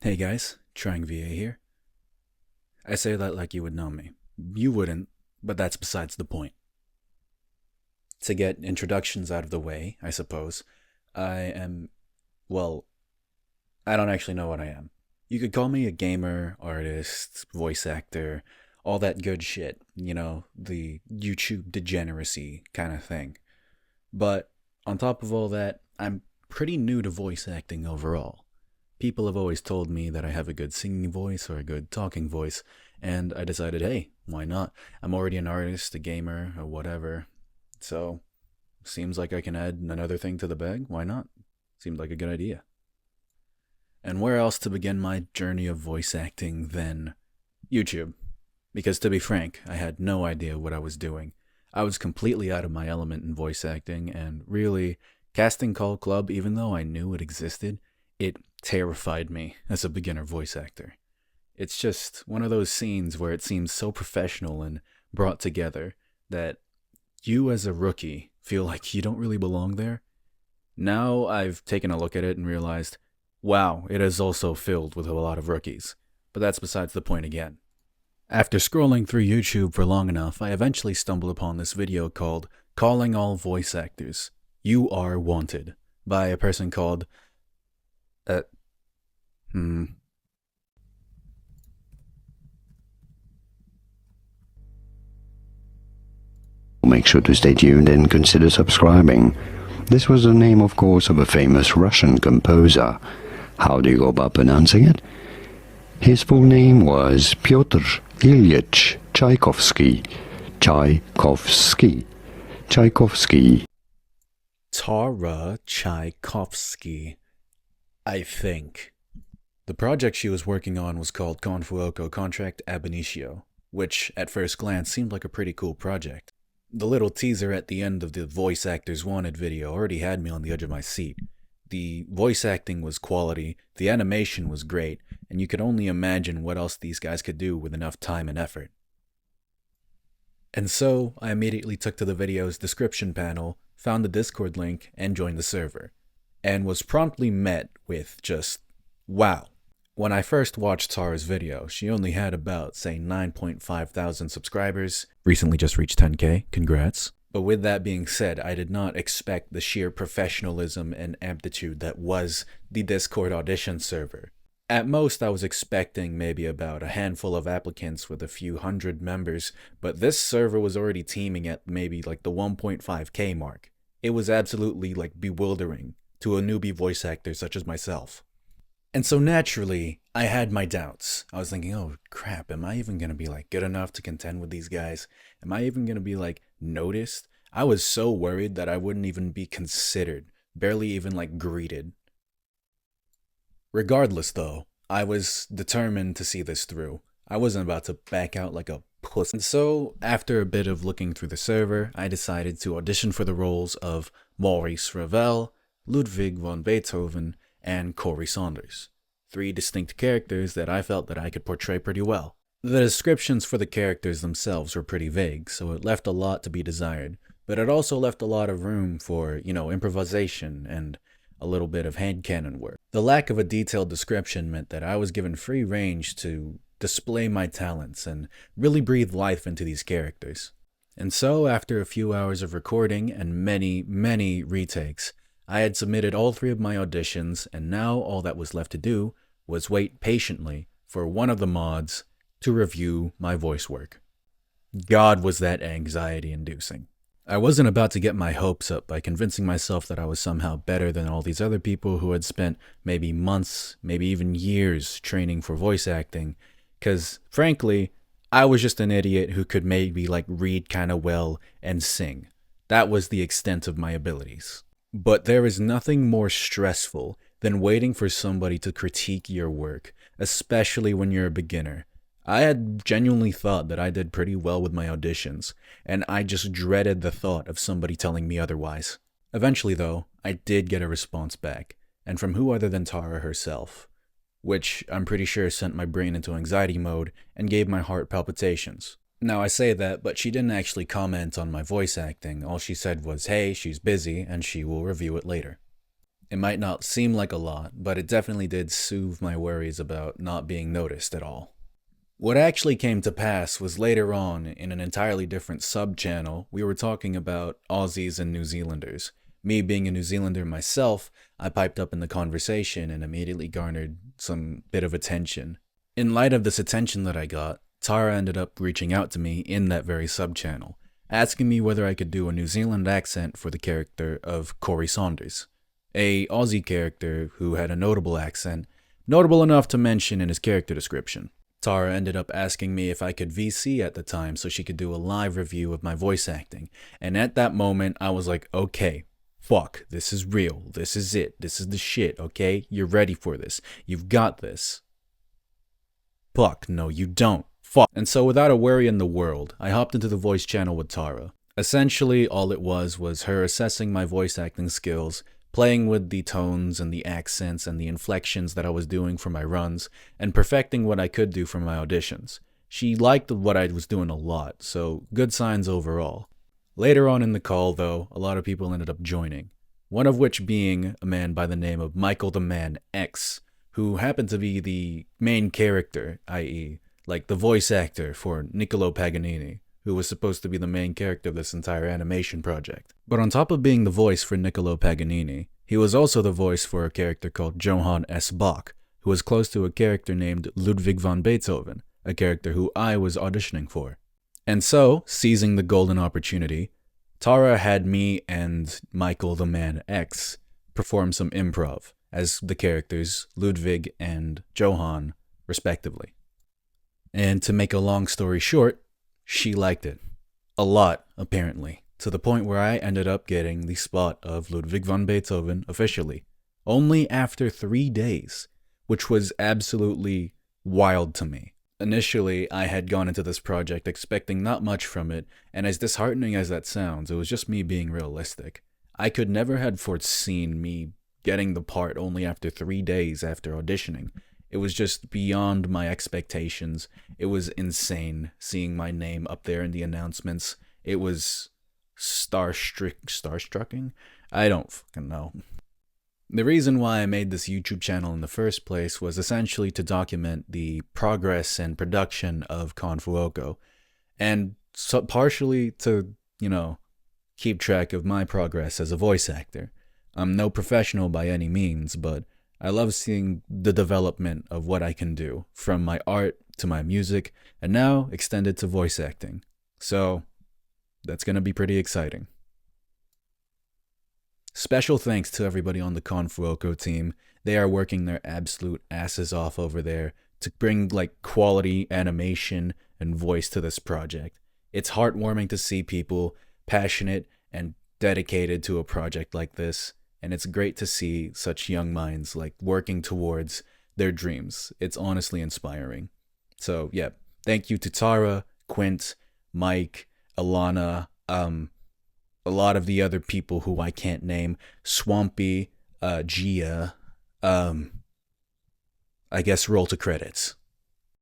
Hey guys, Trying VA here. I say that like you would know me. You wouldn't, but that's besides the point. To get introductions out of the way, I suppose, I am, well, I don't actually know what I am. You could call me a gamer, artist, voice actor, all that good shit, the YouTube degeneracy kind of thing. But on top of all that, I'm pretty new to voice acting overall. People have always told me that I have a good singing voice or a good talking voice, and I decided, hey, why not? I'm already an artist, a gamer, or whatever. So, seems like I can add another thing to the bag. Why not? Seemed like a good idea. And where else to begin my journey of voice acting than YouTube? Because to be frank, I had no idea what I was doing. I was completely out of my element in voice acting, and really, Casting Call Club, even though I knew it existed, it terrified me as a beginner voice actor. It's just one of those scenes where it seems so professional and brought together that you as a rookie feel like you don't really belong there. Now I've taken a look at it and realized, wow, it is also filled with a lot of rookies. But that's besides the point again. After scrolling through YouTube for long enough, I eventually stumbled upon this video called Calling All Voice Actors. You Are Wanted by a person called Make sure to stay tuned and consider subscribing. This was the name, of course, of a famous Russian composer. How do you go about pronouncing it? His full name was Pyotr Ilyich Tchaikovsky. Tchaikovsky. Tara Tchaikovsky, I think. The project she was working on was called Con Fuoco Contract Ab Initio, which at first glance seemed like a pretty cool project. The little teaser at the end of the Voice Actors Wanted video already had me on the edge of my seat. The voice acting was quality, the animation was great, and you could only imagine what else these guys could do with enough time and effort. And so, I immediately took to the video's description panel, found the Discord link, and joined the server. And was promptly met with just, wow. When I first watched Tara's video, she only had about, say, 9.5 thousand subscribers. Recently just reached 10k, congrats. But with that being said, I did not expect the sheer professionalism and aptitude that was the Discord audition server. At most, I was expecting maybe about a handful of applicants with a few hundred members, but this server was already teaming at maybe like the 1.5k mark. It was absolutely like bewildering to a newbie voice actor such as myself. And so naturally, I had my doubts. I was thinking, oh crap, am I even gonna be like good enough to contend with these guys? Am I even gonna be like noticed? I was so worried that I wouldn't even be considered, barely even like greeted. Regardless though, I was determined to see this through. I wasn't about to back out like a puss. And so, after a bit of looking through the server, I decided to audition for the roles of Maurice Ravel, Ludwig von Beethoven, and Corey Saunders. 3 distinct characters that I felt that I could portray pretty well. The descriptions for the characters themselves were pretty vague, so it left a lot to be desired, but it also left a lot of room for, improvisation and a little bit of handcannon work. The lack of a detailed description meant that I was given free range to display my talents and really breathe life into these characters. And so, after a few hours of recording and many, many retakes, I had submitted all 3 of my auditions, and now all that was left to do was wait patiently for one of the mods to review my voice work. God, was that anxiety-inducing. I wasn't about to get my hopes up by convincing myself that I was somehow better than all these other people who had spent maybe months, maybe even years training for voice acting, because frankly, I was just an idiot who could maybe like read kinda well and sing. That was the extent of my abilities. But there is nothing more stressful than waiting for somebody to critique your work, especially when you're a beginner. I had genuinely thought that I did pretty well with my auditions, and I just dreaded the thought of somebody telling me otherwise. Eventually though, I did get a response back, and from who other than Tara herself, which I'm pretty sure sent my brain into anxiety mode and gave my heart palpitations. Now I say that, but she didn't actually comment on my voice acting. All she said was, hey, she's busy and she will review it later. It might not seem like a lot, but it definitely did soothe my worries about not being noticed at all. What actually came to pass was later on, in an entirely different sub-channel, we were talking about Aussies and New Zealanders. Me being a New Zealander myself, I piped up in the conversation and immediately garnered some bit of attention. In light of this attention that I got, Tara ended up reaching out to me in that very sub-channel, asking me whether I could do a New Zealand accent for the character of Corey Saunders, a Aussie character who had a notable accent, notable enough to mention in his character description. Tara ended up asking me if I could VC at the time so she could do a live review of my voice acting, and at that moment I was like, okay, fuck, this is real, this is it, this is the shit, okay? You're ready for this, you've got this. Fuck, no you don't, fuck. And so without a worry in the world, I hopped into the voice channel with Tara. Essentially, all it was her assessing my voice acting skills, playing with the tones and the accents and the inflections that I was doing for my runs, and perfecting what I could do for my auditions. She liked what I was doing a lot, so good signs overall. Later on in the call, though, a lot of people ended up joining, one of which being a man by the name of Michael the Man X, who happened to be the main character, i.e., like the voice actor for Niccolo Paganini, who was supposed to be the main character of this entire animation project. But on top of being the voice for Niccolo Paganini, he was also the voice for a character called Johann S. Bach, who was close to a character named Ludwig van Beethoven, a character who I was auditioning for. And so, seizing the golden opportunity, Tara had me and Michael the Man X perform some improv as the characters Ludwig and Johann, respectively. And to make a long story short, she liked it. A lot, apparently, to the point where I ended up getting the spot of Ludwig van Beethoven officially, only after 3 days, which was absolutely wild to me. Initially, I had gone into this project expecting not much from it, and as disheartening as that sounds, it was just me being realistic. I could never have foreseen me getting the part only after 3 days after auditioning. It was just beyond my expectations. It was insane seeing my name up there in the announcements. It was starstrucking? I don't fucking know. The reason why I made this YouTube channel in the first place was essentially to document the progress and production of Con Fuoco, and so partially to, keep track of my progress as a voice actor. I'm no professional by any means, but I love seeing the development of what I can do, from my art to my music, and now extended to voice acting. So, that's going to be pretty exciting. Special thanks to everybody on the Con Fuoco team. They are working their absolute asses off over there to bring quality animation and voice to this project. It's heartwarming to see people passionate and dedicated to a project like this. And it's great to see such young minds working towards their dreams. It's honestly inspiring. So yeah, thank you to Tara, Quint, Mike, Alana, a lot of the other people who I can't name, Swampy, Gia. I guess roll to credits.